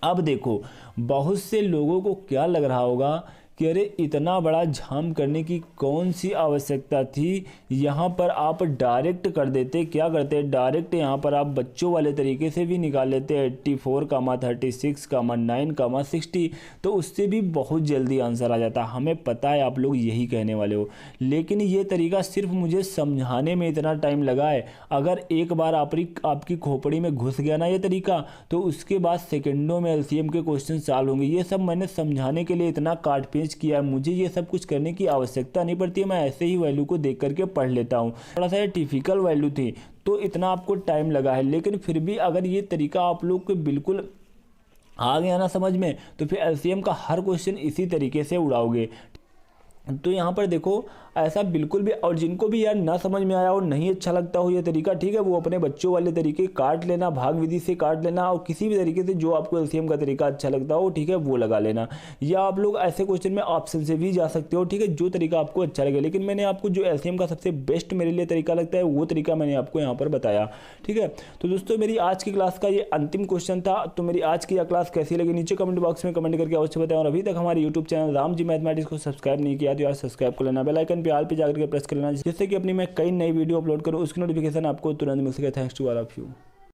अब देखो बहुत से लोगों को क्या लग रहा होगा कि अरे इतना बड़ा झाम करने की कौन सी आवश्यकता थी, यहाँ पर आप डायरेक्ट कर देते, क्या करते डायरेक्ट यहाँ पर आप बच्चों वाले तरीके से भी निकाल लेते, 84, 36, 9, 60, तो उससे भी बहुत जल्दी आंसर आ जाता। हमें पता है आप लोग यही कहने वाले हो, लेकिन ये तरीका सिर्फ मुझे समझाने में इतना टाइम लगा है। अगर एक बार आपकी खोपड़ी में घुस गया ना ये तरीका, तो उसके बाद सेकेंडों में एलसीएम के क्वेश्चन सॉल्व होंगे। ये सब मैंने समझाने के लिए इतना काट पेंच किया है, मुझे ये सब कुछ करने की आवश्यकता नहीं पड़ती है, मैं ऐसे ही वैल्यू को देख करके पढ़ लेता हूँ। थोड़ा सा ये टिपिकल वैल्यू थी तो इतना आपको टाइम लगा है, लेकिन फिर भी अगर ये तरीका आप लोग को बिल्कुल आ गया ना समझ में, तो फिर एलसीएम का हर क्वेश्चन इसी तरीके से उड़ाओगे। तो यहाँ पर देखो ऐसा बिल्कुल भी, और जिनको भी यार ना समझ में आया और नहीं अच्छा लगता हो ये तरीका, ठीक है, वो अपने बच्चों वाले तरीके काट लेना, भाग विधि से काट लेना, और किसी भी तरीके से जो आपको एलसीएम का तरीका अच्छा लगता हो, ठीक है, वो लगा लेना। या आप लोग ऐसे क्वेश्चन में ऑप्शन से भी जा सकते हो, ठीक है, जो तरीका आपको अच्छा लगे। लेकिन मैंने आपको जो एलसीएम का सबसे बेस्ट मेरे लिए तरीका लगता है वो तरीका मैंने आपको यहाँ पर बताया, ठीक है। तो दोस्तों मेरी आज की क्लास का ये अंतिम क्वेश्चन था। तो मेरी आज की क्लास कैसी लगी नीचे कमेंट बॉक्स में कमेंट करके अवश्य बताएं। और अभी तक हमारे YouTube channel Ram ji mathematics को सब्सक्राइब नहीं किया तो यार सब्सक्राइब कर लेना, बेल आइकन पे ऑल पे जाकर के प्रेस कर लेना, जिससे कि अपनी मैं कई नई वीडियो अपलोड करूँ उसकी नोटिफिकेशन आपको तुरंत मिल सके। Thanks to all of you.